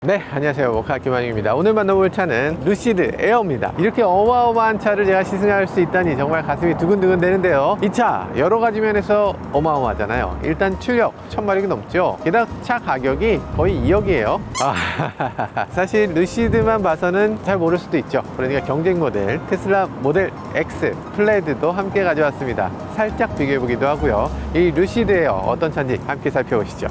네, 안녕하세요. 모카 김한익입니다. 오늘 만나볼 차는 루시드 에어입니다. 이렇게 어마어마한 차를 제가 시승할 수 있다니 정말 가슴이 두근두근 되는데요. 이 차 여러 가지 면에서 어마어마하잖아요. 일단 출력 1000마력이 넘죠. 게다가 차 가격이 거의 2억이에요. 사실 루시드만 봐서는 잘 모를 수도 있죠. 그러니까 경쟁 모델 테슬라 모델 X 플레드도 함께 가져왔습니다. 살짝 비교해보기도 하고요. 이 루시드 에어 어떤 차인지 함께 살펴보시죠.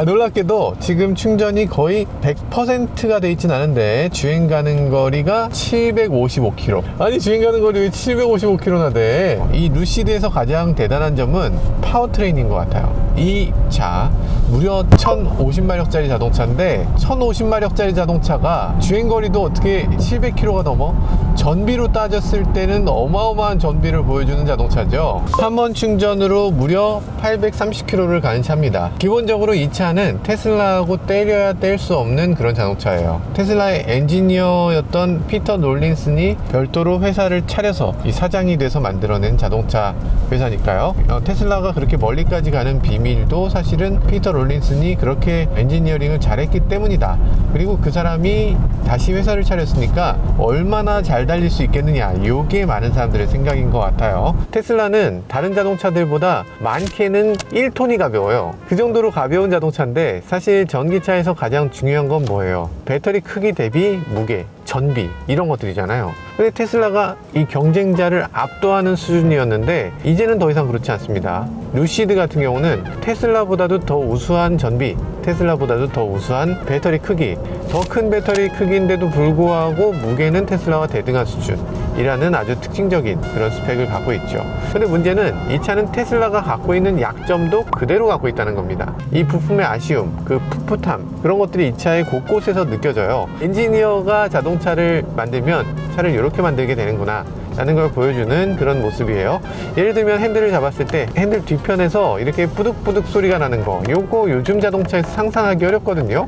놀랍게도 지금 충전이 거의 100%가 돼 있진 않은데 주행 가는 거리가 755km. 아니, 주행 가는 거리 왜 755km나 돼? 이 루시드에서 가장 대단한 점은 파워트레인인 것 같아요. 이 차 무려 1050마력짜리 자동차인데 1050마력짜리 자동차가 주행거리도 어떻게 700km가 넘어? 전비로 따졌을 때는 어마어마한 전비를 보여주는 자동차죠. 한 번 충전으로 무려 830km를 가는 차입니다. 기본적으로 이 차는 테슬라하고 때려야 뗄 수 없는 그런 자동차예요. 테슬라의 엔지니어였던 피터 롤린슨이 별도로 회사를 차려서 이 사장이 돼서 만들어낸 자동차 회사니까요. 테슬라가 그렇게 멀리까지 가는 비밀도 사실은 피터 롤린슨이 그렇게 엔지니어링을 잘했기 때문이다. 그리고 그 사람이 다시 회사를 차렸으니까 얼마나 잘 달릴 수 있겠느냐, 이게 많은 사람들의 생각인 것 같아요. 테슬라는 다른 자동차들보다 많게는 1톤이 가벼워요. 그 정도로 가벼운 자동차인데 사실 전기차에서 가장 중요한 건 뭐예요? 배터리 크기 대비 무게, 전비, 이런 것들이잖아요. 근데 테슬라가 이 경쟁자를 압도하는 수준이었는데 이제는 더 이상 그렇지 않습니다. 루시드 같은 경우는 테슬라보다도 더 우수한 전비, 테슬라보다도 더 우수한 배터리 크기, 더 큰 배터리 크기인데도 불구하고 무게는 테슬라와 대등한 수준이라는 아주 특징적인 그런 스펙을 갖고 있죠. 근데 문제는 이 차는 테슬라가 갖고 있는 약점도 그대로 갖고 있다는 겁니다. 이 부품의 아쉬움, 그 풋풋함, 그런 것들이 이 차의 곳곳에서 느껴져요. 엔지니어가 자동차를 만들면 차를 이렇게 만들게 되는구나 라는 걸 보여주는 그런 모습이에요. 예를 들면 핸들을 잡았을 때 핸들 뒤편에서 이렇게 뿌득뿌득 소리가 나는 거, 요거 요즘 자동차에서 상상하기 어렵거든요.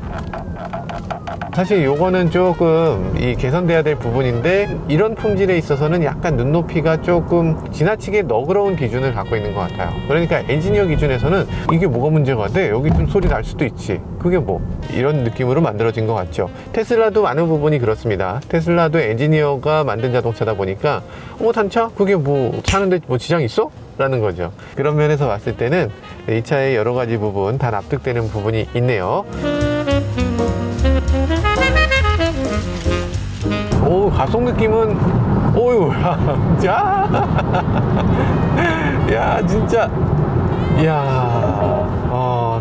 사실 요거는 조금 개선돼야 될 부분인데 이런 품질에 있어서는 약간 눈높이가 조금 지나치게 너그러운 기준을 갖고 있는 것 같아요. 그러니까 엔지니어 기준에서는 이게 뭐가 문제가 돼? 여기 좀 소리 날 수도 있지. 그게 뭐? 이런 느낌으로 만들어진 것 같죠. 테슬라도 많은 부분이 그렇습니다. 테슬라도 엔지니어가 만든 자동차다 보니까 단차? 그게 뭐 차는데 뭐 지장 있어? 라는 거죠. 그런 면에서 봤을 때는 이 차의 여러 가지 부분 다 납득되는 부분이 있네요. 오, 가속 느낌은, 오유, 야, 진짜, 이야,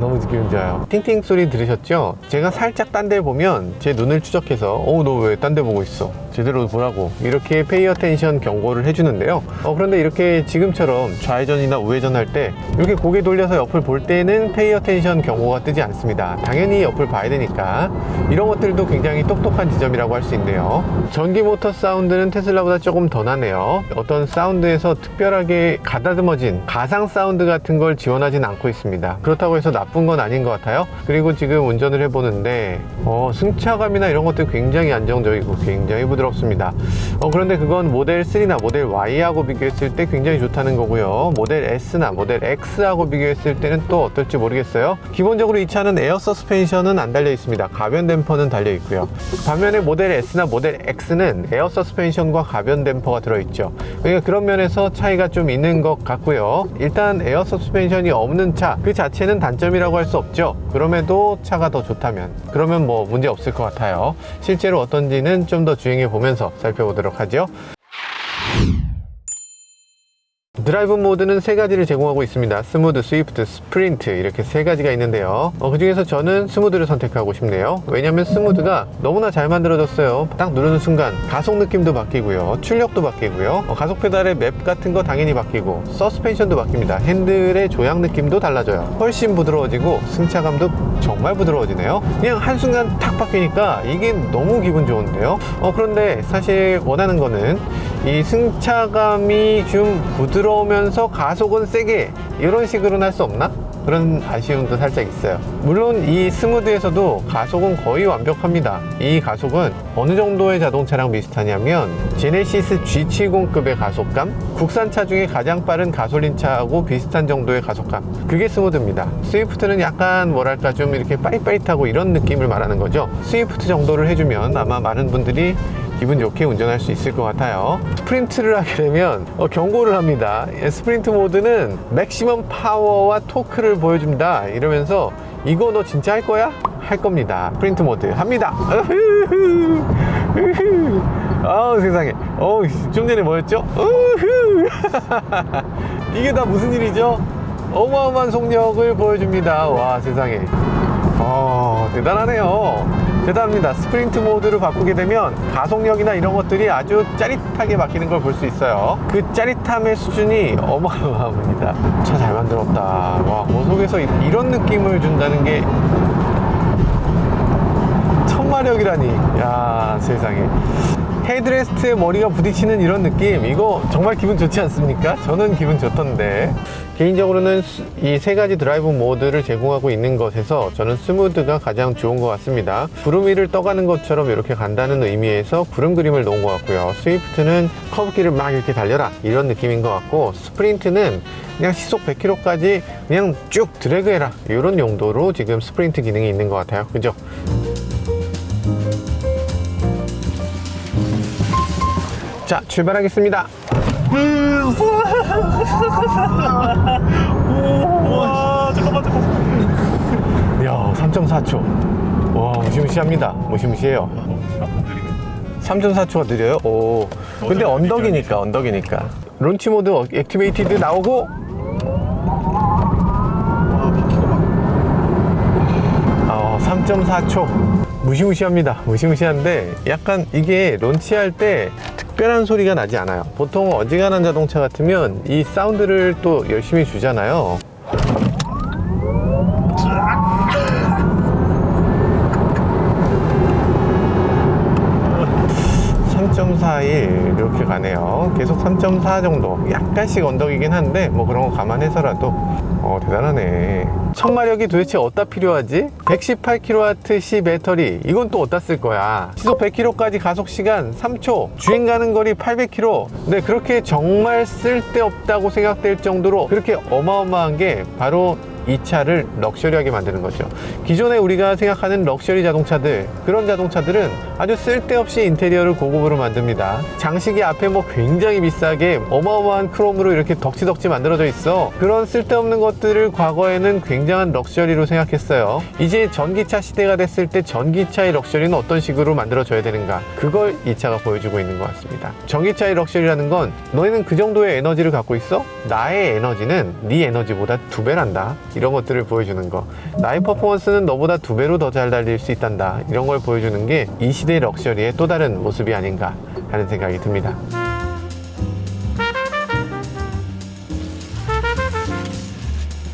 너무 느낌 좋아요. 팅팅 소리 들으셨죠? 제가 살짝 딴 데 보면 제 눈을 추적해서 너 왜 딴 데 보고 있어? 제대로 보라고 이렇게 페이 어텐션 경고를 해주는데요. 그런데 이렇게 지금처럼 좌회전이나 우회전 할 때 이렇게 고개 돌려서 옆을 볼 때는 페이 어텐션 경고가 뜨지 않습니다. 당연히 옆을 봐야 되니까 이런 것들도 굉장히 똑똑한 지점이라고 할 수 있네요. 전기 모터 사운드는 테슬라보다 조금 더 나네요. 어떤 사운드에서 특별하게 가다듬어진 가상 사운드 같은 걸 지원하진 않고 있습니다. 그렇다고 해서 나쁜 건 아닌 것 같아요. 그리고 지금 운전을 해보는데 승차감이나 이런 것들 굉장히 안정적이고 굉장히 부드럽습니다. 그런데 그건 모델 3나 모델 Y하고 비교했을 때 굉장히 좋다는 거고요. 모델 S나 모델 X하고 비교했을 때는 또 어떨지 모르겠어요. 기본적으로 이 차는 에어 서스펜션은 안 달려 있습니다. 가변 댐퍼는 달려 있고요. 반면에 모델 S나 모델 X는 에어 서스펜션과 가변 댐퍼가 들어있죠. 그러니까 그런 면에서 차이가 좀 있는 것 같고요. 일단 에어 서스펜션이 없는 차 그 자체는 단점이라고 할 수 없죠. 그럼에도 차가 더 좋다면 그러면 뭐 문제 없을 것 같아요. 실제로 어떤지는 좀 더 주행해 보면서 살펴보도록 하죠. 드라이브 모드는 세 가지를 제공하고 있습니다. 스무드, 스위프트, 스프린트, 이렇게 세 가지가 있는데요. 그 중에서 저는 스무드를 선택하고 싶네요. 왜냐면 스무드가 너무나 잘 만들어졌어요. 딱 누르는 순간 가속 느낌도 바뀌고요, 출력도 바뀌고요, 가속 페달의 맵 같은 거 당연히 바뀌고, 서스펜션도 바뀝니다. 핸들의 조향 느낌도 달라져요. 훨씬 부드러워지고 승차감도 정말 부드러워지네요. 그냥 한순간 탁 바뀌니까 이게 너무 기분 좋은데요. 그런데 사실 원하는 거는 이 승차감이 좀 부드러우면서 가속은 세게, 이런 식으로는 할 수 없나? 그런 아쉬움도 살짝 있어요. 물론 이 스무드에서도 가속은 거의 완벽합니다. 이 가속은 어느 정도의 자동차랑 비슷하냐면 제네시스 G70급의 가속감, 국산차 중에 가장 빠른 가솔린차하고 비슷한 정도의 가속감, 그게 스무드입니다. 스위프트는 약간 뭐랄까 좀 이렇게 빠릿빠릿하고 이런 느낌을 말하는 거죠. 스위프트 정도를 해주면 아마 많은 분들이 기분 좋게 운전할 수 있을 것 같아요. 스프린트를 하게 되면 경고를 합니다. 스프린트 모드는 맥시멈 파워와 토크를 보여준다 이러면서 이거 너 진짜 할 거야? 할 겁니다. 스프린트 모드 합니다. 아우 세상에. 좀 전에 뭐였죠? 이게 다 무슨 일이죠? 어마어마한 속력을 보여줍니다. 와 세상에. 대단하네요. 대단합니다. 스프린트 모드로 바꾸게 되면 가속력이나 이런 것들이 아주 짜릿하게 바뀌는 걸 볼 수 있어요. 그 짜릿함의 수준이 어마어마합니다. 차 잘 만들었다. 와, 고속에서 이런 느낌을 준다는 게 천마력이라니. 야, 세상에. 헤드레스트에 머리가 부딪히는 이런 느낌, 이거 정말 기분 좋지 않습니까? 저는 기분 좋던데. 개인적으로는 이 세 가지 드라이브 모드를 제공하고 있는 것에서 저는 스무드가 가장 좋은 것 같습니다. 구름 위를 떠가는 것처럼 이렇게 간다는 의미에서 구름 그림을 놓은 것 같고요. 스위프트는 커브길을 막 이렇게 달려라 이런 느낌인 것 같고, 스프린트는 그냥 시속 100km까지 그냥 쭉 드래그해라 이런 용도로 지금 스프린트 기능이 있는 것 같아요. 그죠? 자, 출발하겠습니다. 와, 잠깐만. 야, 3.4초. 와, 무시무시합니다. 무시무시해요. 3.4초가 느려요? 오. 근데 언덕이니까. 론치 모드 액티베이티드 나오고. 3.4초. 무시무시합니다. 무시무시한데 약간 이게 론치할 때 특별한 소리가 나지 않아요. 보통 어지간한 자동차 같으면 이 사운드를 또 열심히 주잖아요. 3.41 이렇게 가네요. 계속 3.4 정도. 약간씩 언덕이긴 한데 뭐 그런 거 감안해서라도 대단하네. 천마력이 도대체 어디다 필요하지? 118kWh 배터리, 이건 또 어디다 쓸 거야? 시속 100km까지 가속시간 3초, 주행 가는 거리 800km. 근데 그렇게 정말 쓸데없다고 생각될 정도로 그렇게 어마어마한 게 바로 이 차를 럭셔리하게 만드는 거죠. 기존에 우리가 생각하는 럭셔리 자동차들, 그런 자동차들은 아주 쓸데없이 인테리어를 고급으로 만듭니다. 장식이 앞에 뭐 굉장히 비싸게 어마어마한 크롬으로 이렇게 덕지덕지 만들어져 있어. 그런 쓸데없는 것들을 과거에는 굉장한 럭셔리로 생각했어요. 이제 전기차 시대가 됐을 때 전기차의 럭셔리는 어떤 식으로 만들어져야 되는가, 그걸 이 차가 보여주고 있는 것 같습니다. 전기차의 럭셔리라는 건 너희는 그 정도의 에너지를 갖고 있어? 나의 에너지는 네 에너지보다 2배란다. 이런 것들을 보여주는 거. 나의 퍼포먼스는 너보다 2배로 더 잘 달릴 수 있단다. 이런 걸 보여주는 게 이 시대의 럭셔리의 또 다른 모습이 아닌가 하는 생각이 듭니다.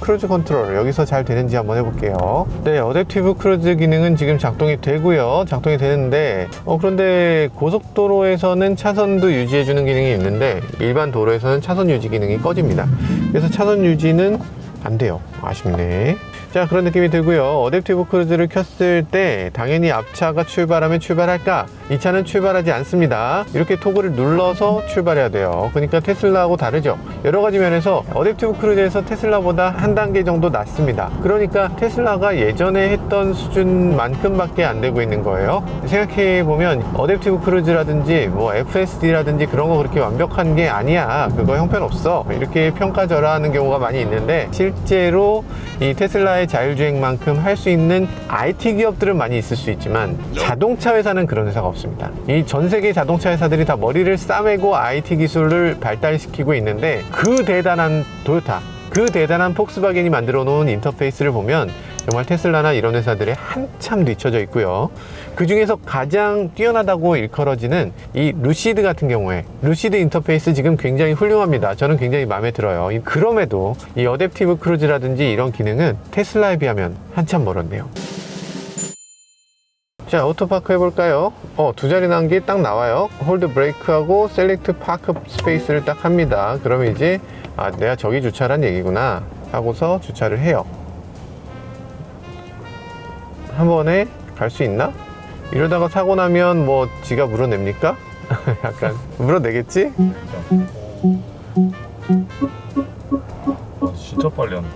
크루즈 컨트롤 여기서 잘 되는지 한번 해볼게요. 네, 어댑티브 크루즈 기능은 지금 작동이 되고요. 작동이 되는데 그런데 고속도로에서는 차선도 유지해주는 기능이 있는데 일반 도로에서는 차선 유지 기능이 꺼집니다. 그래서 차선 유지는 안 돼요. 아쉽네. 자, 그런 느낌이 들고요. 어댑티브 크루즈를 켰을 때 당연히 앞차가 출발하면 출발할까? 이 차는 출발하지 않습니다. 이렇게 토글을 눌러서 출발해야 돼요. 그러니까 테슬라하고 다르죠. 여러 가지 면에서 어댑티브 크루즈에서 테슬라보다 한 단계 정도 낮습니다. 그러니까 테슬라가 예전에 했던 수준만큼밖에 안 되고 있는 거예요. 생각해보면 어댑티브 크루즈라든지 뭐 FSD라든지 그런 거 그렇게 완벽한 게 아니야. 그거 형편없어. 이렇게 평가절하하는 경우가 많이 있는데, 실제로 이 테슬라의 자율주행만큼 할 수 있는 IT 기업들은 많이 있을 수 있지만 자동차 회사는 그런 회사가 없습니다. 이 전 세계 자동차 회사들이 다 머리를 싸매고 IT 기술을 발달시키고 있는데, 그 대단한 토요타, 그 대단한 폭스바겐이 만들어 놓은 인터페이스를 보면 정말 테슬라나 이런 회사들이 한참 뒤쳐져 있고요. 그 중에서 가장 뛰어나다고 일컬어지는 이 루시드 같은 경우에, 루시드 인터페이스 지금 굉장히 훌륭합니다. 저는 굉장히 마음에 들어요. 그럼에도 이 어댑티브 크루즈라든지 이런 기능은 테슬라에 비하면 한참 멀었네요. 자, 오토파크 해볼까요? 두 자리 난 게 딱 나와요. 홀드 브레이크하고 셀렉트 파크 스페이스를 딱 합니다. 그러면 이제 내가 저기 주차란 얘기구나 하고서 주차를 해요. 한 번에 갈 수 있나? 이러다가 사고 나면 뭐 지가 물어냅니까? 약간 물어내겠지? 진짜 빨리 한다.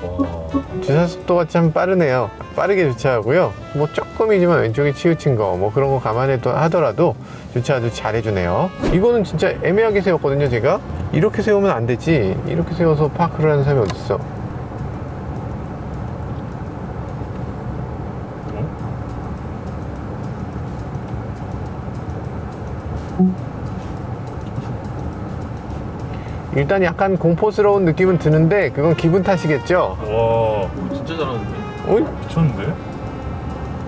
와. 주차 속도가 참 빠르네요. 빠르게 주차하고요. 뭐 조금이지만 왼쪽에 치우친 거 뭐 그런 거 감안해도 하더라도 주차 아주 잘해주네요. 이거는 진짜 애매하게 세웠거든요. 제가 이렇게 세우면 안 되지. 이렇게 세워서 파크를 하는 사람이 어딨어. 일단 약간 공포스러운 느낌은 드는데 그건 기분 탓이겠죠? 와. 진짜 잘하는데? 어이? 미쳤는데?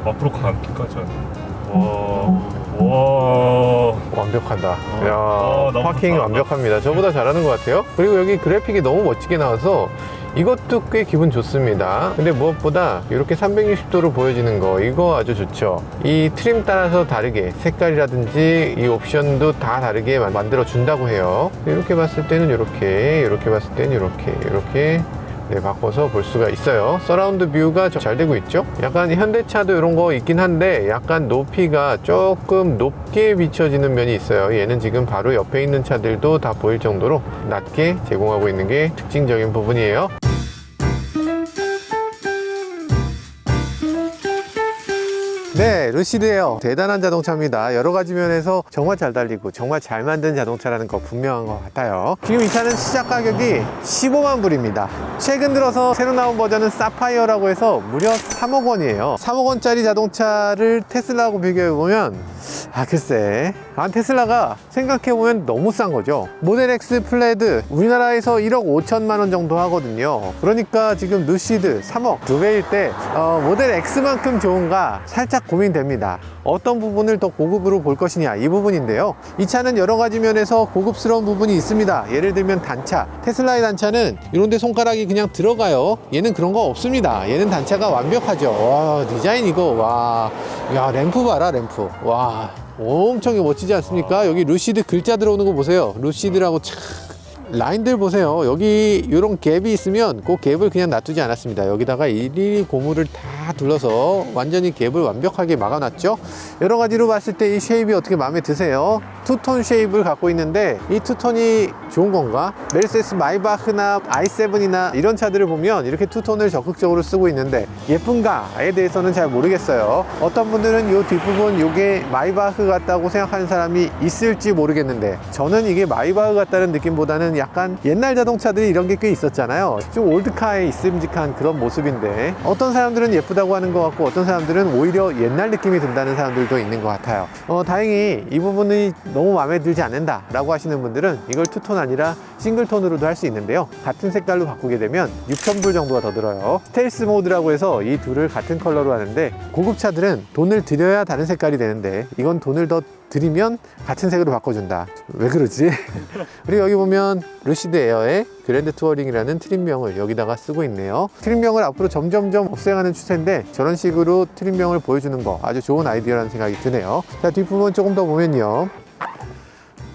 앞으로 감기까지 하네. 와. 완벽하다. 야, 너무 파킹 잘한다. 완벽합니다. 저보다 잘하는 것 같아요. 그리고 여기 그래픽이 너무 멋지게 나와서 이것도 꽤 기분 좋습니다. 근데 무엇보다 이렇게 360도로 보여지는 거 이거 아주 좋죠. 이 트림 따라서 다르게 색깔이라든지 이 옵션도 다 다르게 만들어 준다고 해요. 이렇게 봤을 때는 이렇게 봤을 때는 이렇게 네, 바꿔서 볼 수가 있어요. 서라운드 뷰가 잘 되고 있죠. 약간 현대차도 이런 거 있긴 한데 약간 높이가 조금 높게 비춰지는 면이 있어요. 얘는 지금 바로 옆에 있는 차들도 다 보일 정도로 낮게 제공하고 있는 게 특징적인 부분이에요. 네, 루시드예요. 대단한 자동차입니다. 여러 가지 면에서 정말 잘 달리고 정말 잘 만든 자동차라는 거 분명한 것 같아요. 지금 이 차는 시작 가격이 15만 불입니다. 최근 들어서 새로 나온 버전은 사파이어라고 해서 무려 3억 원이에요. 3억 원짜리 자동차를 테슬라하고 비교해보면 글쎄 테슬라가 생각해보면 너무 싼 거죠. 모델 X 플레드 우리나라에서 1억 5천만 원 정도 하거든요. 그러니까 지금 루시드 3억 2배일 때 모델 X만큼 좋은가 살짝 고민됩니다. 어떤 부분을 더 고급으로 볼 것이냐 이 부분인데요. 이 차는 여러 가지 면에서 고급스러운 부분이 있습니다. 예를 들면 단차, 테슬라의 단차는 이런데 손가락이 그냥 들어가요. 얘는 그런 거 없습니다. 얘는 단차가 완벽하죠. 와, 디자인 이거 와, 야, 램프 봐라, 램프. 와, 엄청 멋지지 않습니까? 여기 루시드 글자 들어오는 거 보세요. 루시드라고 참 라인들 보세요. 여기 이런 갭이 있으면 그 갭을 그냥 놔두지 않았습니다. 여기다가 일일이 고무를 다 둘러서 완전히 갭을 완벽하게 막아놨죠. 여러 가지로 봤을 때 이 쉐입이 어떻게 마음에 드세요? 투톤 쉐입을 갖고 있는데 이 투톤이 좋은 건가? 메르세데스 마이바흐나 i7이나 이런 차들을 보면 이렇게 투톤을 적극적으로 쓰고 있는데 예쁜가에 대해서는 잘 모르겠어요. 어떤 분들은 이 뒷부분 이게 마이바흐 같다고 생각하는 사람이 있을지 모르겠는데 저는 이게 마이바흐 같다는 느낌보다는 약간 옛날 자동차들이 이런 게 꽤 있었잖아요. 좀 올드카에 있음직한 그런 모습인데 어떤 사람들은 예쁘다고 하는 것 같고 어떤 사람들은 오히려 옛날 느낌이 든다는 사람들도 있는 것 같아요. 다행히 이 부분이 너무 마음에 들지 않는다 라고 하시는 분들은 이걸 투톤 아니라 싱글톤으로도 할 수 있는데요. 같은 색깔로 바꾸게 되면 6,000불 정도가 더 들어요. 스텔스 모드라고 해서 이 둘을 같은 컬러로 하는데 고급차들은 돈을 들여야 다른 색깔이 되는데 이건 돈을 더 들이면 같은 색으로 바꿔준다. 왜 그러지? 그리고 여기 보면 루시드 에어의 그랜드 투어링이라는 트림명을 여기다가 쓰고 있네요. 트림명을 앞으로 점점점 없애가는 추세인데 저런 식으로 트림명을 보여주는 거 아주 좋은 아이디어라는 생각이 드네요. 자, 뒷부분 조금 더 보면요.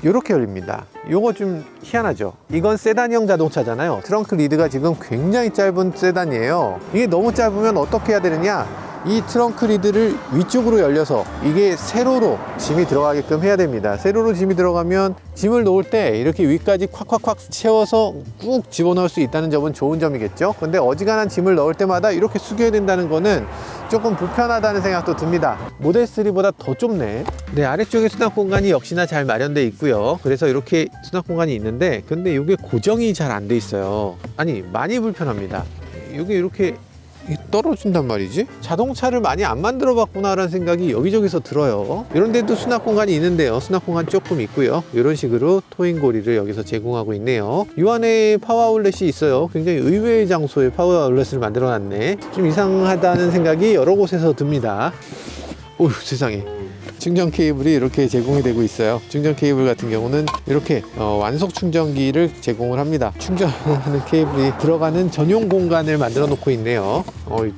이렇게 열립니다. 요거 좀 희한하죠. 이건 세단형 자동차잖아요. 트렁크 리드가 지금 굉장히 짧은 세단이에요. 이게 너무 짧으면 어떻게 해야 되느냐, 이 트렁크 리드를 위쪽으로 열려서 이게 세로로 짐이 들어가게끔 해야 됩니다. 세로로 짐이 들어가면 짐을 놓을 때 이렇게 위까지 콱콱콱 채워서 꾹 집어넣을 수 있다는 점은 좋은 점이겠죠. 근데 어지간한 짐을 넣을 때마다 이렇게 숙여야 된다는 거는 조금 불편하다는 생각도 듭니다. 모델 3보다 더 좁네. 네, 아래쪽에 수납 공간이 역시나 잘 마련되어 있고요. 그래서 이렇게 수납 공간이 있는데 근데 이게 고정이 잘 안 돼 있어요. 아니, 많이 불편합니다. 이게 이렇게 떨어진단 말이지. 자동차를 많이 안 만들어 봤구나 라는 생각이 여기저기서 들어요. 이런 데도 수납 공간이 있는데요, 수납 공간 조금 있고요. 이런 식으로 토잉 고리를 여기서 제공하고 있네요. 이 안에 파워 아울렛이 있어요. 굉장히 의외의 장소에 파워 아울렛을 만들어 놨네. 좀 이상하다는 생각이 여러 곳에서 듭니다. 오휴, 세상에. 충전 케이블이 이렇게 제공이 되고 있어요. 충전 케이블 같은 경우는 이렇게 완속 충전기를 제공을 합니다. 충전하는 케이블이 들어가는 전용 공간을 만들어 놓고 있네요.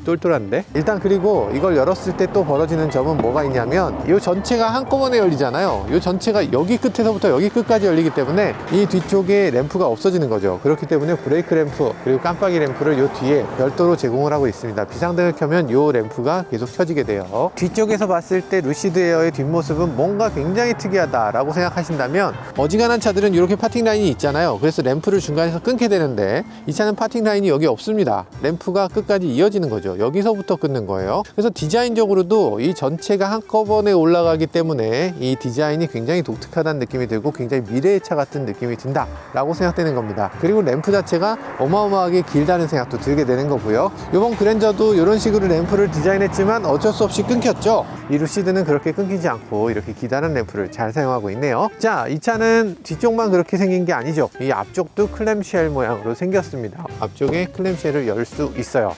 똘똘한데? 일단 그리고 이걸 열었을 때 또 벌어지는 점은 뭐가 있냐면 이 전체가 한꺼번에 열리잖아요. 이 전체가 여기 끝에서부터 여기 끝까지 열리기 때문에 이 뒤쪽에 램프가 없어지는 거죠. 그렇기 때문에 브레이크 램프 그리고 깜빡이 램프를 이 뒤에 별도로 제공을 하고 있습니다. 비상등을 켜면 이 램프가 계속 켜지게 돼요. 뒤쪽에서 봤을 때 루시드 에어의 뒷모습은 뭔가 굉장히 특이하다라고 생각하신다면 어지간한 차들은 이렇게 파팅 라인이 있잖아요. 그래서 램프를 중간에서 끊게 되는데 이 차는 파팅 라인이 여기 없습니다. 램프가 끝까지 이어지는 거죠. 여기서부터 끊는 거예요. 그래서 디자인적으로도 이 전체가 한꺼번에 올라가기 때문에 이 디자인이 굉장히 독특하다는 느낌이 들고 굉장히 미래의 차 같은 느낌이 든다 라고 생각되는 겁니다. 그리고 램프 자체가 어마어마하게 길다는 생각도 들게 되는 거고요. 이번 그랜저도 이런 식으로 램프를 디자인했지만 어쩔 수 없이 끊겼죠. 이 루시드는 그렇게 끊기지 않고 이렇게 기다란 램프를 잘 사용하고 있네요. 자, 이 차는 뒤쪽만 그렇게 생긴 게 아니죠. 이 앞쪽도 클램쉘 모양으로 생겼습니다. 앞쪽에 클램쉘을 열 수 있어요.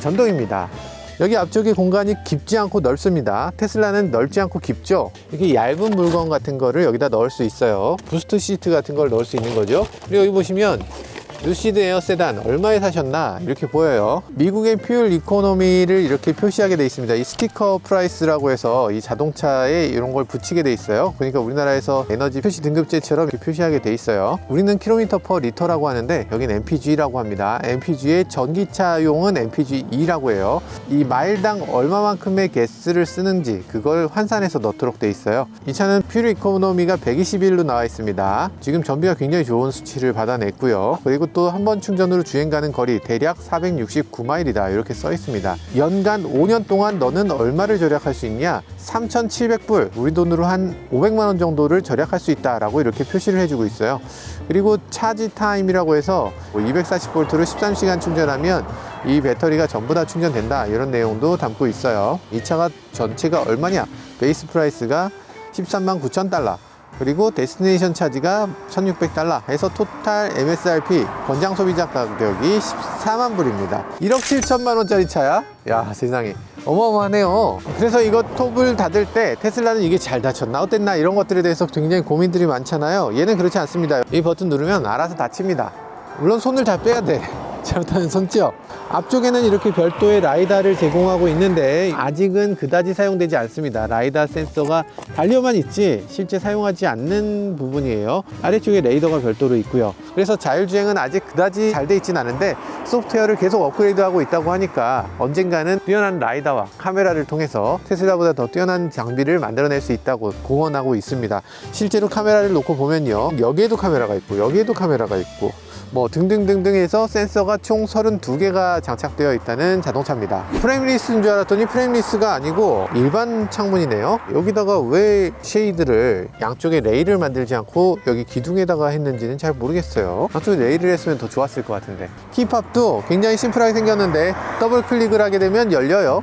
전동입니다. 여기 앞쪽에 공간이 깊지 않고 넓습니다. 테슬라는 넓지 않고 깊죠. 이렇게 얇은 물건 같은 거를 여기다 넣을 수 있어요. 부스트 시트 같은 걸 넣을 수 있는 거죠. 그리고 여기 보시면 루시드 에어 세단 얼마에 사셨나 이렇게 보여요. 미국의 퓨얼 이코노미를 이렇게 표시하게 돼 있습니다. 이 스티커 프라이스라고 해서 이 자동차에 이런 걸 붙이게 돼 있어요. 그러니까 우리나라에서 에너지 표시 등급제처럼 이렇게 표시하게 돼 있어요. 우리는 킬로미터 퍼 리터라고 하는데 여긴 MPG라고 합니다. MPG의 전기차용은 MPG2라고 해요. 이 마일당 얼마만큼의 가스를 쓰는지 그걸 환산해서 넣도록 돼 있어요. 이 차는 퓨얼 이코노미가 121로 나와 있습니다. 지금 전비가 굉장히 좋은 수치를 받아냈고요. 그리고 또 한 번 충전으로 주행 가는 거리 대략 469마일이다 이렇게 써 있습니다. 연간 5년 동안 너는 얼마를 절약할 수 있냐? 3,700불, 우리 돈으로 한 500만원 정도를 절약할 수 있다 라고 이렇게 표시를 해주고 있어요. 그리고 차지 타임이라고 해서 240V로 13시간 충전하면 이 배터리가 전부 다 충전된다 이런 내용도 담고 있어요. 이 차가 전체가 얼마냐? 베이스 프라이스가 13만 9천 달러, 그리고 데스티네이션 차지가 1,600달러 해서 토탈 MSRP 권장 소비자 가격이 14만 불입니다. 1억 7천만 원짜리 차야? 야, 세상에 어마어마하네요. 그래서 이거 톱을 닫을 때 테슬라는 이게 잘 닫혔나 어땠나 이런 것들에 대해서 굉장히 고민들이 많잖아요. 얘는 그렇지 않습니다. 이 버튼 누르면 알아서 닫힙니다. 물론 손을 다 빼야 돼. 잘못하면 손찌요. 앞쪽에는 이렇게 별도의 라이다를 제공하고 있는데 아직은 그다지 사용되지 않습니다. 라이다 센서가 달려만 있지 실제 사용하지 않는 부분이에요. 아래쪽에 레이더가 별도로 있고요. 그래서 자율주행은 아직 그다지 잘 돼 있진 않은데 소프트웨어를 계속 업그레이드하고 있다고 하니까 언젠가는 뛰어난 라이다와 카메라를 통해서 테슬라보다 더 뛰어난 장비를 만들어낼 수 있다고 공언하고 있습니다. 실제로 카메라를 놓고 보면요, 여기에도 카메라가 있고 여기에도 카메라가 있고 뭐 등등등등 해서 센서가 총 32개가 장착되어 있다는 자동차입니다. 프레임리스인 줄 알았더니 프레임리스가 아니고 일반 창문이네요. 여기다가 왜 쉐이드를 양쪽에 레일을 만들지 않고 여기 기둥에다가 했는지는 잘 모르겠어요. 양쪽에 레일을 했으면 더 좋았을 것 같은데. 키팝도 굉장히 심플하게 생겼는데 더블 클릭을 하게 되면 열려요.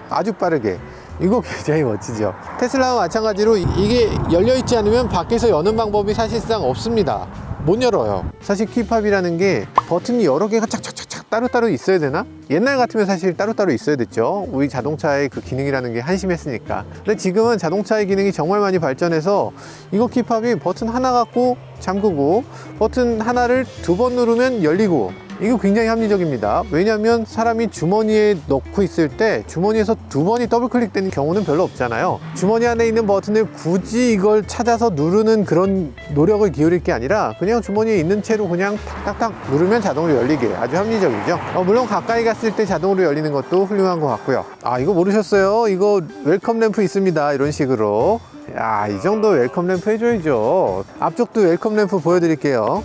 아주 빠르게. 이거 굉장히 멋지죠. 테슬라와 마찬가지로 이게 열려있지 않으면 밖에서 여는 방법이 사실상 없습니다. 못 열어요. 사실 키팝이라는 게 버튼이 여러 개가 착착착착 따로따로 있어야 되나? 옛날 같으면 사실 따로따로 있어야 됐죠. 우리 자동차의 그 기능이라는 게 한심했으니까. 근데 지금은 자동차의 기능이 정말 많이 발전해서 이거 키팝이 버튼 하나 갖고 잠그고 버튼 하나를 2번 누르면 열리고, 이거 굉장히 합리적입니다. 왜냐하면 사람이 주머니에 넣고 있을 때 주머니에서 2번이 더블 클릭되는 경우는 별로 없잖아요. 주머니 안에 있는 버튼을 굳이 이걸 찾아서 누르는 그런 노력을 기울일 게 아니라 그냥 주머니에 있는 채로 그냥 탁탁탁 누르면 자동으로 열리게 아주 합리적이죠. 물론 가까이 갔을 때 자동으로 열리는 것도 훌륭한 것 같고요. 아, 이거 모르셨어요? 이거 웰컴 램프 있습니다. 이런 식으로. 야, 이 정도 웰컴 램프 해줘야죠. 앞쪽도 웰컴 램프 보여드릴게요.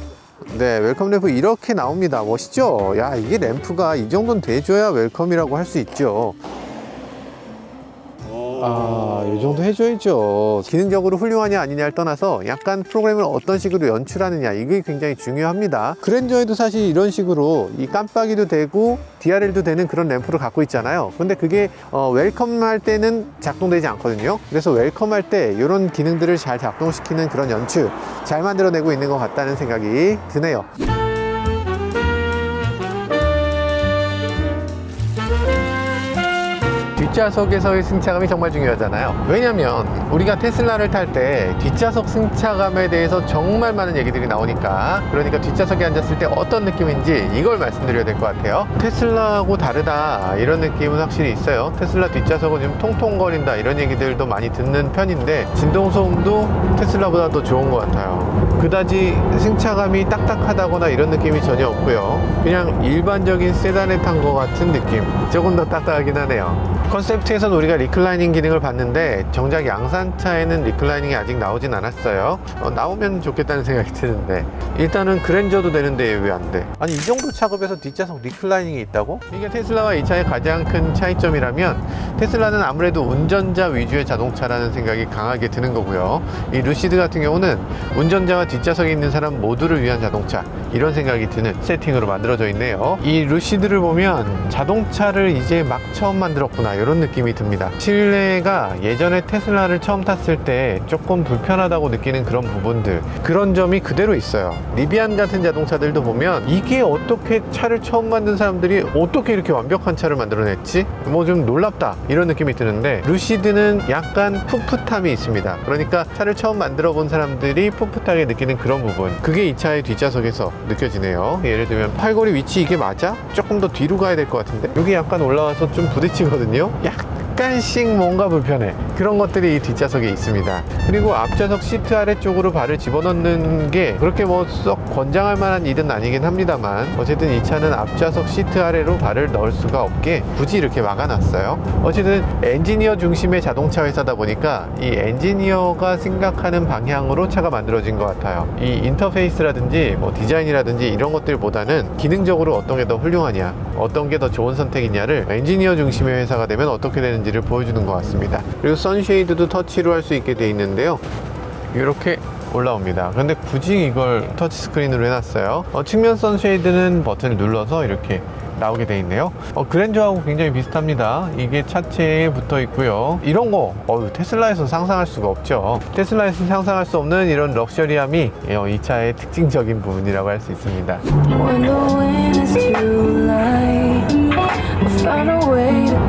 네, 웰컴 램프 이렇게 나옵니다. 멋있죠? 야, 이게 램프가 이 정도는 돼줘야 웰컴이라고 할 수 있죠. 아, 이 정도 해줘야죠. 기능적으로 훌륭하냐 아니냐를 떠나서 약간 프로그램을 어떤 식으로 연출하느냐, 이게 굉장히 중요합니다. 그랜저에도 사실 이런 식으로 이 깜빡이도 되고 DRL도 되는 그런 램프를 갖고 있잖아요. 근데 그게 웰컴 할 때는 작동되지 않거든요. 그래서 웰컴 할 때 이런 기능들을 잘 작동시키는 그런 연출 잘 만들어내고 있는 것 같다는 생각이 드네요. 뒷좌석에서의 승차감이 정말 중요하잖아요. 왜냐면 우리가 테슬라를 탈 때 뒷좌석 승차감에 대해서 정말 많은 얘기들이 나오니까, 그러니까 뒷좌석에 앉았을 때 어떤 느낌인지 이걸 말씀드려야 될 것 같아요. 테슬라하고 다르다 이런 느낌은 확실히 있어요. 테슬라 뒷좌석은 좀 통통거린다 이런 얘기들도 많이 듣는 편인데, 진동 소음도 테슬라보다 더 좋은 것 같아요. 그다지 승차감이 딱딱하다거나 이런 느낌이 전혀 없고요. 그냥 일반적인 세단에 탄 것 같은 느낌, 조금 더 딱딱하긴 하네요. 컨셉트에서는 우리가 리클라이닝 기능을 봤는데 정작 양산차에는 리클라이닝이 아직 나오진 않았어요. 나오면 좋겠다는 생각이 드는데, 일단은 그랜저도 되는데 왜 안 돼? 아니, 이 정도 차급에서 뒷좌석 리클라이닝이 있다고? 이게 테슬라와 이 차의 가장 큰 차이점이라면, 테슬라는 아무래도 운전자 위주의 자동차라는 생각이 강하게 드는 거고요. 이 루시드 같은 경우는 운전자와 뒷좌석에 있는 사람 모두를 위한 자동차, 이런 생각이 드는 세팅으로 만들어져 있네요. 이 루시드를 보면 자동차를 이제 막 처음 만들었구나 이런 느낌이 듭니다. 실내가 예전에 테슬라를 처음 탔을 때 조금 불편하다고 느끼는 그런 부분들, 그런 점이 그대로 있어요. 리비안 같은 자동차들도 보면 이게 어떻게 차를 처음 만든 사람들이 어떻게 이렇게 완벽한 차를 만들어냈지? 뭐 좀 놀랍다 이런 느낌이 드는데, 루시드는 약간 풋풋함이 있습니다. 그러니까 차를 처음 만들어 본 사람들이 풋풋하게 느끼는 그런 부분, 그게 이 차의 뒷좌석에서 느껴지네요. 예를 들면 팔걸이 위치 이게 맞아? 조금 더 뒤로 가야 될 것 같은데, 여기 약간 올라와서 좀 부딪히거든요. 약간씩 뭔가 불편해. 그런 것들이 이 뒷좌석에 있습니다. 그리고 앞좌석 시트 아래쪽으로 발을 집어넣는 게 그렇게 뭐 썩 권장할 만한 일은 아니긴 합니다만, 어쨌든 이 차는 앞좌석 시트 아래로 발을 넣을 수가 없게 굳이 이렇게 막아놨어요. 어쨌든 엔지니어 중심의 자동차 회사다 보니까 이 엔지니어가 생각하는 방향으로 차가 만들어진 것 같아요. 이 인터페이스라든지 뭐 디자인이라든지 이런 것들보다는 기능적으로 어떤 게 더 훌륭하냐, 어떤 게 더 좋은 선택이냐를 엔지니어 중심의 회사가 되면 어떻게 되는지를 보여주는 것 같습니다. 그리고 선쉐이드도 터치로 할 수 있게 돼 있는데요, 이렇게 올라옵니다. 근데 굳이 이걸 터치스크린으로 해놨어요. 측면 선쉐이드는 버튼을 눌러서 이렇게 나오게 돼 있네요. 그랜저하고 굉장히 비슷합니다. 이게 차체에 붙어 있고요. 이런 거 테슬라에서 상상할 수가 없죠. 테슬라에서 상상할 수 없는 이런 럭셔리함이 이 차의 특징적인 부분이라고 할 수 있습니다.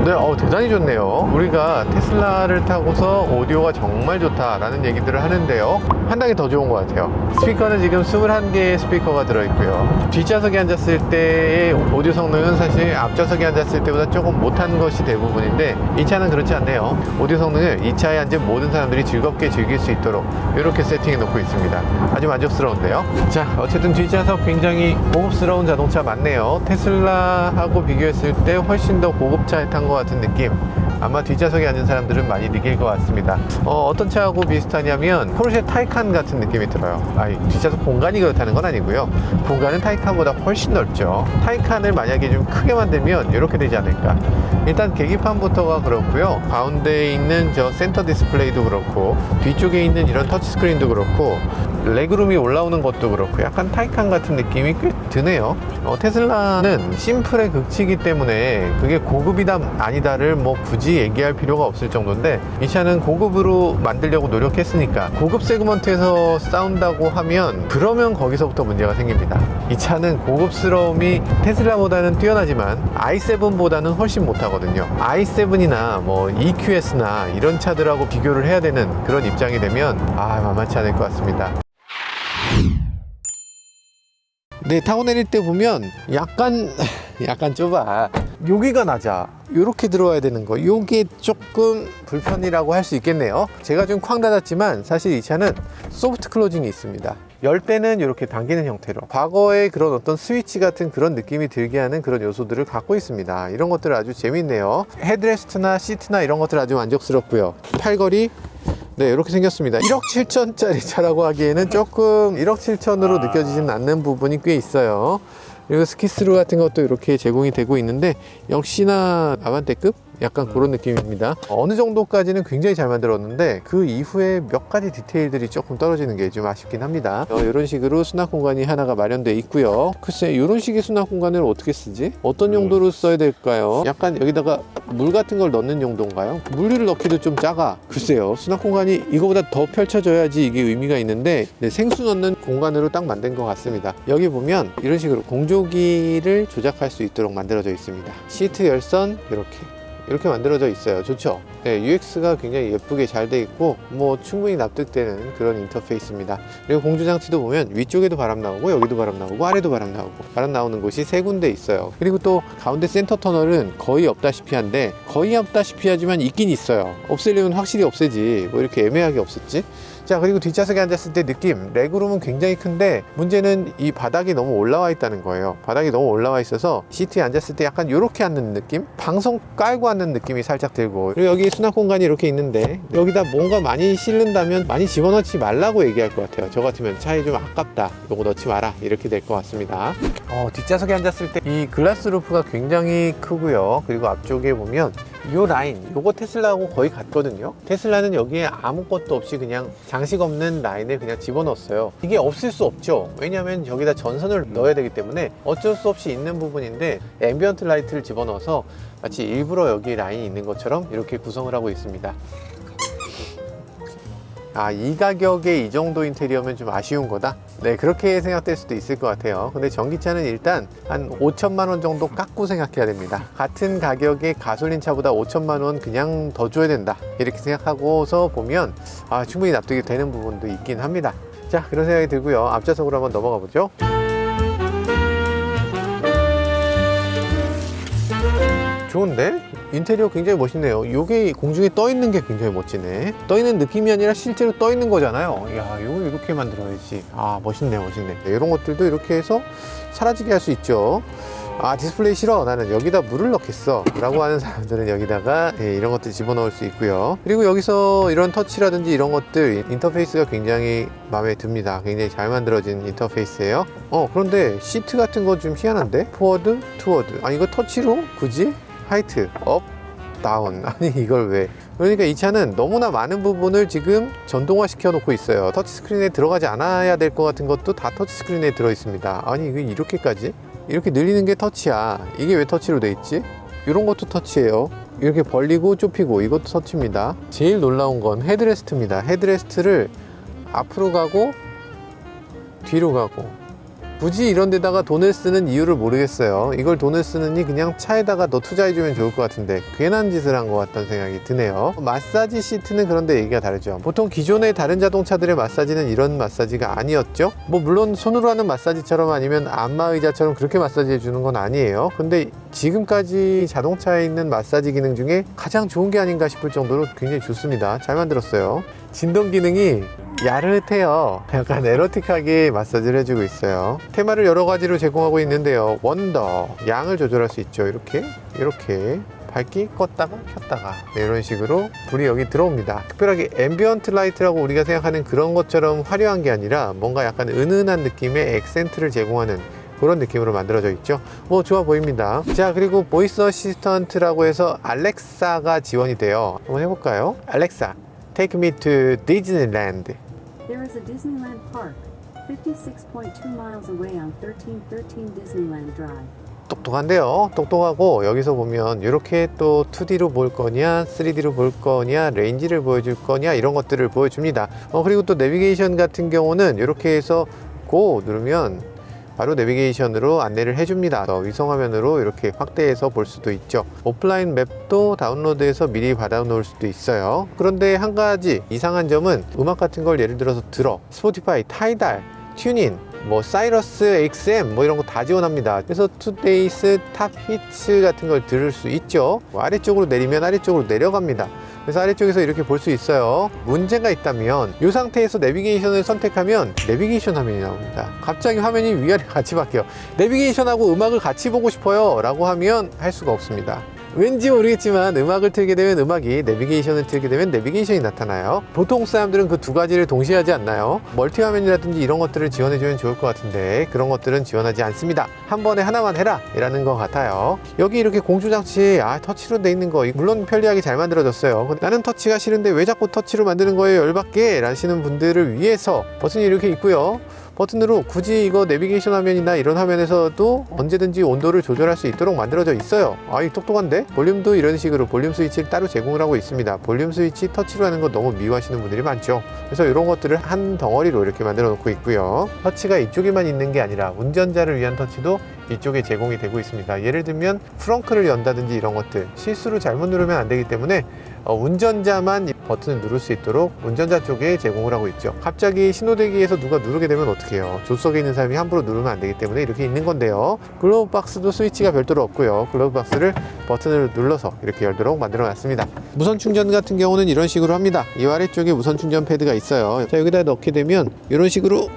네, 대단히 좋네요. 우리가 테슬라를 타고서 오디오가 정말 좋다라는 얘기들을 하는데요, 한 단계 더 좋은 것 같아요. 스피커는 지금 21개의 스피커가 들어있고요. 뒷좌석에 앉았을 때의 오디오 성능은 사실 앞좌석에 앉았을 때보다 조금 못한 것이 대부분인데, 이 차는 그렇지 않네요. 오디오 성능을 이 차에 앉은 모든 사람들이 즐겁게 즐길 수 있도록 이렇게 세팅해 놓고 있습니다. 아주 만족스러운데요. 자, 어쨌든 뒷좌석 굉장히 고급스러운 자동차 맞네요. 테슬라하고 비교했을 때 훨씬 더 고급차에 탄 것 같은 느낌, 아마 뒷좌석에 앉은 사람들은 많이 느낄 것 같습니다. 어떤 차하고 비슷하냐면 포르쉐 타이칸 같은 느낌이 들어요. 뒷좌석 공간이 그렇다는 건 아니고요, 공간은 타이칸보다 훨씬 넓죠. 타이칸을 만약에 좀 크게 만들면 이렇게 되지 않을까. 일단 계기판부터가 그렇고요, 가운데에 있는 저 센터 디스플레이도 그렇고, 뒤쪽에 있는 이런 터치스크린도 그렇고, 레그룸이 올라오는 것도 그렇고, 약간 타이칸 같은 느낌이 꽤 드네요. 테슬라는 심플의 극치이기 때문에 그게 고급이다 아니다를 뭐 굳이 얘기할 필요가 없을 정도인데, 이 차는 고급으로 만들려고 노력했으니까, 고급 세그먼트에서 싸운다고 하면 그러면 거기서부터 문제가 생깁니다. 이 차는 고급스러움이 테슬라보다는 뛰어나지만 i7보다는 훨씬 못하거든요. i7이나 뭐 EQS나 이런 차들하고 비교를 해야 되는 그런 입장이 되면 만만치 않을 것 같습니다. 네, 타고 내릴 때 보면 약간 좁아. 여기가 낮아. 이렇게 들어와야 되는 거, 요게 조금 불편이라고 할 수 있겠네요. 제가 좀 쾅 닫았지만 사실 이 차는 소프트 클로징이 있습니다. 열 때는 이렇게 당기는 형태로, 과거의 그런 어떤 스위치 같은 그런 느낌이 들게 하는 그런 요소들을 갖고 있습니다. 이런 것들 아주 재밌네요. 헤드레스트나 시트나 이런 것들 아주 만족스럽고요. 팔걸이, 네, 이렇게 생겼습니다. 1억 7천짜리 차라고 하기에는 조금 1억 7천으로 느껴지지는 않는 부분이 꽤 있어요. 그리고 스키스루 같은 것도 이렇게 제공이 되고 있는데, 역시나 아반떼급? 약간 그런 느낌입니다. 어느 정도까지는 굉장히 잘 만들었는데 그 이후에 몇 가지 디테일들이 조금 떨어지는 게 좀 아쉽긴 합니다. 이런 식으로 수납 공간이 하나가 마련되어 있고요. 글쎄, 이런 식의 수납 공간을 어떻게 쓰지? 어떤 용도로 써야 될까요? 약간 여기다가 물 같은 걸 넣는 용도인가요? 물을 넣기도 좀 작아. 글쎄요, 수납 공간이 이거보다 더 펼쳐져야지 이게 의미가 있는데, 생수 넣는 공간으로 딱 만든 것 같습니다. 여기 보면 이런 식으로 공조기를 조작할 수 있도록 만들어져 있습니다. 시트 열선 이렇게, 이렇게 만들어져 있어요. 좋죠? 네, UX가 굉장히 예쁘게 잘 돼 있고 뭐 충분히 납득되는 그런 인터페이스입니다. 그리고 공조 장치도 보면 위쪽에도 바람 나오고 여기도 바람 나오고 아래도 바람 나오고 바람 나오는 곳이 세 군데 있어요. 그리고 또 가운데 센터 터널은 거의 없다시피 한데 거의 없다시피 하지만 있긴 있어요. 없애려면 확실히 없애지 뭐 이렇게 애매하게 없었지. 자, 그리고 뒷좌석에 앉았을 때 느낌, 레그룸은 굉장히 큰데 문제는 이 바닥이 너무 올라와 있다는 거예요. 바닥이 너무 올라와 있어서 시트에 앉았을 때 약간 이렇게 앉는 느낌? 방송 깔고 앉는 느낌이 살짝 들고, 그리고 여기 수납 공간이 이렇게 있는데 여기다 뭔가 많이 실른다면 많이 집어넣지 말라고 얘기할 것 같아요. 저 같으면 차에 좀 아깝다, 요거 넣지 마라, 이렇게 될 것 같습니다. 뒷좌석에 앉았을 때 이 글라스 루프가 굉장히 크고요. 그리고 앞쪽에 보면 요 라인, 요거 테슬라하고 거의 같거든요. 테슬라는 여기에 아무것도 없이 그냥 장식 없는 라인을 그냥 집어넣었어요. 이게 없을 수 없죠. 왜냐하면 여기다 전선을 넣어야 되기 때문에 어쩔 수 없이 있는 부분인데, 앰비언트 라이트를 집어넣어서 마치 일부러 여기 라인이 있는 것처럼 이렇게 구성을 하고 있습니다. 이 가격에 이 정도 인테리어면 좀 아쉬운 거다? 네, 그렇게 생각될 수도 있을 것 같아요. 근데 전기차는 일단 한 5천만 원 정도 깎고 생각해야 됩니다. 같은 가격의 가솔린 차보다 5천만 원 그냥 더 줘야 된다, 이렇게 생각하고서 보면 충분히 납득이 되는 부분도 있긴 합니다. 자, 그런 생각이 들고요. 앞좌석으로 한번 넘어가 보죠. 좋은데? 인테리어 굉장히 멋있네요. 이게 공중에 떠 있는 게 굉장히 멋지네. 떠 있는 느낌이 아니라 실제로 떠 있는 거잖아요. 이야, 이거 이렇게 만들어야지. 멋있네, 멋있네. 이런 것들도 이렇게 해서 사라지게 할 수 있죠. 디스플레이 싫어, 나는 여기다 물을 넣겠어 라고 하는 사람들은 여기다가 이런 것들 집어넣을 수 있고요. 그리고 여기서 이런 터치라든지 이런 것들, 인터페이스가 굉장히 마음에 듭니다. 굉장히 잘 만들어진 인터페이스예요. 그런데 시트 같은 거 좀 희한한데? 포워드, 투워드. 이거 터치로 굳이? 하이트, 업, 다운. 이걸 왜? 그러니까 이 차는 너무나 많은 부분을 지금 전동화 시켜 놓고 있어요. 터치스크린에 들어가지 않아야 될 것 같은 것도 다 터치스크린에 들어 있습니다. 이거 이렇게까지? 이렇게 늘리는 게 터치야. 이게 왜 터치로 돼 있지? 이런 것도 터치예요. 이렇게 벌리고 좁히고, 이것도 터치입니다. 제일 놀라운 건 헤드레스트입니다. 헤드레스트를 앞으로 가고 뒤로 가고, 굳이 이런 데다가 돈을 쓰는 이유를 모르겠어요. 이걸 돈을 쓰느니 그냥 차에다가 더 투자해주면 좋을 것 같은데 괜한 짓을 한 것 같다는 생각이 드네요. 마사지 시트는 그런데 얘기가 다르죠. 보통 기존의 다른 자동차들의 마사지는 이런 마사지가 아니었죠. 물론 손으로 하는 마사지처럼 아니면 안마의자처럼 그렇게 마사지 해주는 건 아니에요. 근데 지금까지 자동차에 있는 마사지 기능 중에 가장 좋은 게 아닌가 싶을 정도로 굉장히 좋습니다. 잘 만들었어요. 진동 기능이 야릇해요. 약간 에로틱하게 마사지를 해주고 있어요. 테마를 여러 가지로 제공하고 있는데요. 원더, 양을 조절할 수 있죠. 이렇게 밝기 껐다가 켰다가 이런 식으로 불이 여기 들어옵니다. 특별하게 앰비언트 라이트라고 우리가 생각하는 그런 것처럼 화려한 게 아니라 뭔가 약간 은은한 느낌의 액센트를 제공하는 그런 느낌으로 만들어져 있죠. 좋아 보입니다. 자, 그리고 보이스 어시스턴트라고 해서 알렉사가 지원이 돼요. 한번 해볼까요? 알렉사, take me to Disneyland. There is a Disneyland Park, 56.2 miles away on 1313 Disneyland Drive. 똑똑한데요. 똑똑하고, 여기서 보면 이렇게 또 2D로 볼 거냐 3D로 볼 거냐, 레인지를 보여줄 거냐, 이런 것들을 보여줍니다. 그리고 또 내비게이션 같은 경우는 이렇게 해서 고 누르면 바로 내비게이션으로 안내를 해줍니다. 위성화면으로 이렇게 확대해서 볼 수도 있죠. 오프라인 맵도 다운로드해서 미리 받아놓을 수도 있어요. 그런데 한 가지 이상한 점은 음악 같은 걸 예를 들어서 스포티파이, 타이달, 튜닝, 사이러스 XM 이런 거 다 지원합니다. 그래서 투데이스 탑 히츠 같은 걸 들을 수 있죠. 아래쪽으로 내리면 아래쪽으로 내려갑니다. 그래서 아래쪽에서 이렇게 볼 수 있어요. 문제가 있다면 이 상태에서 내비게이션을 선택하면 내비게이션 화면이 나옵니다. 갑자기 화면이 위아래 같이 바뀌어요. 내비게이션하고 음악을 같이 보고 싶어요 라고 하면 할 수가 없습니다. 왠지 모르겠지만 음악을 틀게 되면 음악이, 내비게이션을 틀게 되면 내비게이션이 나타나요. 보통 사람들은 그 두 가지를 동시에 하지 않나요? 멀티 화면이라든지 이런 것들을 지원해주면 좋을 것 같은데 그런 것들은 지원하지 않습니다. 한 번에 하나만 해라 이라는 것 같아요. 여기 이렇게 공조장치 터치로 돼 있는 거 물론 편리하게 잘 만들어졌어요. 나는 터치가 싫은데 왜 자꾸 터치로 만드는 거예요, 열받게 라시는 분들을 위해서 버튼이 이렇게 있고요. 버튼으로 굳이 이거 내비게이션 화면이나 이런 화면에서도 언제든지 온도를 조절할 수 있도록 만들어져 있어요. 이 똑똑한데? 볼륨도 이런 식으로 볼륨 스위치를 따로 제공을 하고 있습니다. 볼륨 스위치 터치로 하는 거 너무 미워하시는 분들이 많죠. 그래서 이런 것들을 한 덩어리로 이렇게 만들어 놓고 있고요. 터치가 이쪽에만 있는 게 아니라 운전자를 위한 터치도 이쪽에 제공이 되고 있습니다. 예를 들면 프렁크를 연다든지 이런 것들 실수로 잘못 누르면 안 되기 때문에 운전자만 이 버튼을 누를 수 있도록 운전자 쪽에 제공을 하고 있죠. 갑자기 신호대기에서 누가 누르게 되면 어떡해요. 조수석에 있는 사람이 함부로 누르면 안 되기 때문에 이렇게 있는 건데요. 글로브 박스도 스위치가 별도로 없고요. 글로브 박스를 버튼을 눌러서 이렇게 열도록 만들어 놨습니다. 무선 충전 같은 경우는 이런 식으로 합니다. 이 아래쪽에 무선 충전 패드가 있어요. 자, 여기다 넣게 되면 이런 식으로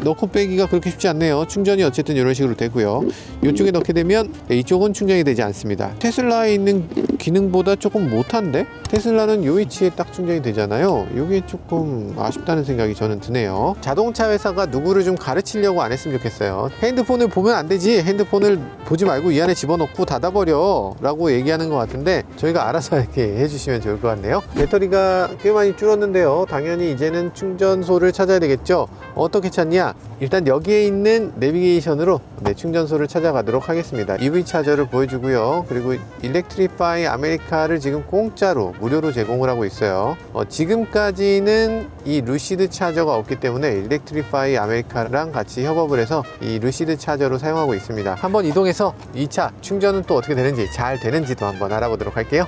넣고 빼기가 그렇게 쉽지 않네요. 충전이 어쨌든 이런 식으로 되고요. 이쪽에 넣게 되면 이쪽은 충전이 되지 않습니다. 테슬라에 있는 기능보다 조금 못한데 테슬라는 이 위치에 딱 충전이 되잖아요. 이게 조금 아쉽다는 생각이 저는 드네요. 자동차 회사가 누구를 좀 가르치려고 안 했으면 좋겠어요. 핸드폰을 보면 안 되지, 핸드폰을 보지 말고 이 안에 집어넣고 닫아버려 라고 얘기하는 것 같은데 저희가 알아서 이렇게 해주시면 좋을 것 같네요. 배터리가 꽤 많이 줄었는데요. 당연히 이제는 충전소를 찾아야 되겠죠. 어떻게 찾냐, 일단 여기에 있는 내비게이션으로 충전소를 찾아가도록 하겠습니다. EV 차저를 보여주고요. 그리고 일렉트리파이 아메리카를 지금 공짜로 무료로 제공을 하고 있어요. 지금까지는 이 루시드 차저가 없기 때문에 일렉트리파이 아메리카랑 같이 협업을 해서 이 루시드 차저로 사용하고 있습니다. 한번 이동해서 이 차 충전은 또 어떻게 되는지, 잘 되는지도 한번 알아보도록 할게요.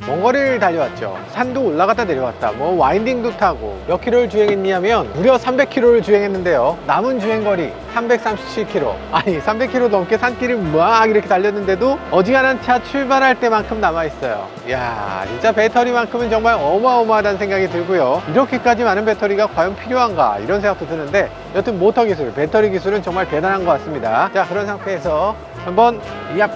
먼 거리를 달려왔죠. 산도 올라갔다 내려왔다, 뭐 와인딩도 타고 몇 킬로를 주행했냐면 무려 300km를 주행했는데요. 남은 주행거리 337km. 아니 300km 넘게 산길을 막 이렇게 달렸는데도 어지간한 차 출발할 때만큼 남아있어요. 이야, 진짜 배터리만큼은 정말 어마어마하다는 생각이 들고요. 이렇게까지 많은 배터리가 과연 필요한가 이런 생각도 드는데, 여튼 모터 기술, 배터리 기술은 정말 대단한 것 같습니다. 자, 그런 상태에서 한번 얍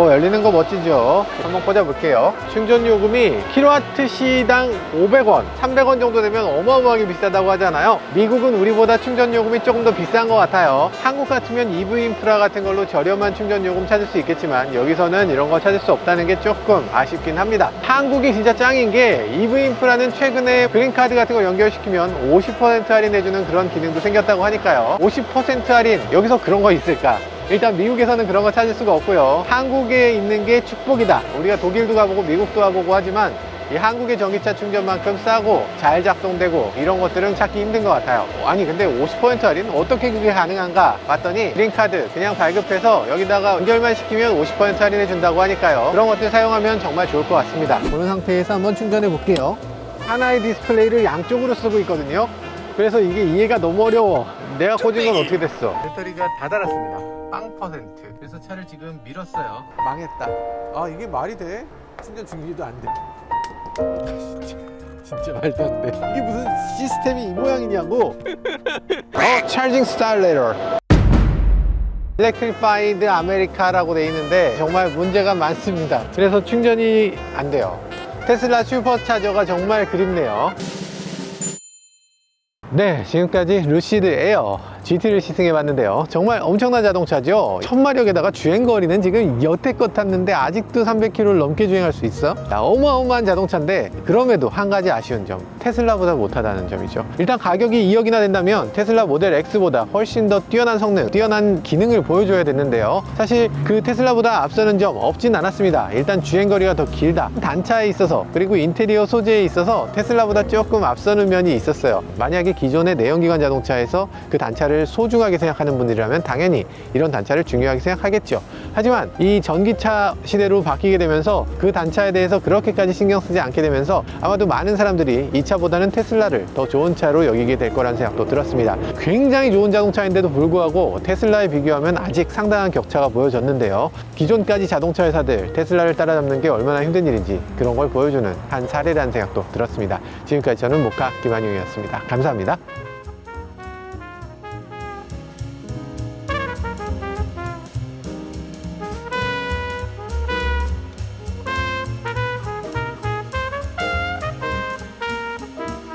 열리는 거 멋지죠? 한번 꽂아볼게요. 충전 요금이 킬로와트시당 500원, 300원 정도 되면 어마어마하게 비싸다고 하잖아요. 미국은 우리보다 충전 요금이 조금 더 비싼 것 같아요. 한국 같으면 EV 인프라 같은 걸로 저렴한 충전 요금 찾을 수 있겠지만 여기서는 이런 거 찾을 수 없다는 게 조금 아쉽긴 합니다. 한국이 진짜 짱인 게 EV 인프라는 최근에 그린카드 같은 거 연결시키면 50% 할인해주는 그런 기능도 생겼다고 하니까요. 50% 할인, 여기서 그런 거 있을까? 일단 미국에서는 그런 거 찾을 수가 없고요. 한국에 있는 게 축복이다. 우리가 독일도 가보고 미국도 가보고 하지만 이 한국의 전기차 충전만큼 싸고 잘 작동되고 이런 것들은 찾기 힘든 것 같아요. 아니 근데 50% 할인? 어떻게 그게 가능한가 봤더니 그린카드 그냥 발급해서 여기다가 연결만 시키면 50% 할인해 준다고 하니까요. 그런 것들 사용하면 정말 좋을 것 같습니다. 그런 상태에서 한번 충전해 볼게요. 하나의 디스플레이를 양쪽으로 쓰고 있거든요. 그래서 이게 이해가 너무 어려워. 내가 꽂은 건 어떻게 됐어? 배터리가 다 닳았습니다. 0%. 그래서 차를 지금 밀었어요. 망했다. 아, 이게 말이 돼? 충전 중지도 안 돼. 진짜 말도 안 돼. 이게 무슨 시스템이 이 모양이냐고. 차징 스타일레터. 일렉트리파이드 아메리카라고 돼 있는데 정말 문제가 많습니다. 그래서 충전이 안 돼요. 테슬라 슈퍼차저가 정말 그립네요. 네, 지금까지 루시드 에어 GT를 시승해 봤는데요. 정말 엄청난 자동차죠. 1000마력에다가 주행거리는 지금 여태껏 탔는데 아직도 300km를 넘게 주행할 수 있어. 자, 어마어마한 자동차인데 그럼에도 한 가지 아쉬운 점, 테슬라보다 못하다는 점이죠. 일단 가격이 2억이나 된다면 테슬라 모델 X보다 훨씬 더 뛰어난 성능, 뛰어난 기능을 보여줘야 됐는데요. 사실 그 테슬라보다 앞서는 점 없진 않았습니다. 일단 주행거리가 더 길다, 단차에 있어서, 그리고 인테리어 소재에 있어서 테슬라보다 조금 앞서는 면이 있었어요. 만약에 기존의 내연기관 자동차에서 그 단차를 소중하게 생각하는 분들이라면 당연히 이런 단차를 중요하게 생각하겠죠. 하지만 이 전기차 시대로 바뀌게 되면서 그 단차에 대해서 그렇게까지 신경 쓰지 않게 되면서 아마도 많은 사람들이 이 차보다는 테슬라를 더 좋은 차로 여기게 될 거라는 생각도 들었습니다. 굉장히 좋은 자동차인데도 불구하고 테슬라에 비교하면 아직 상당한 격차가 보여졌는데요. 기존까지 자동차 회사들 테슬라를 따라잡는 게 얼마나 힘든 일인지 그런 걸 보여주는 한 사례라는 생각도 들었습니다. 지금까지 저는 모카 김한용이었습니다. 감사합니다.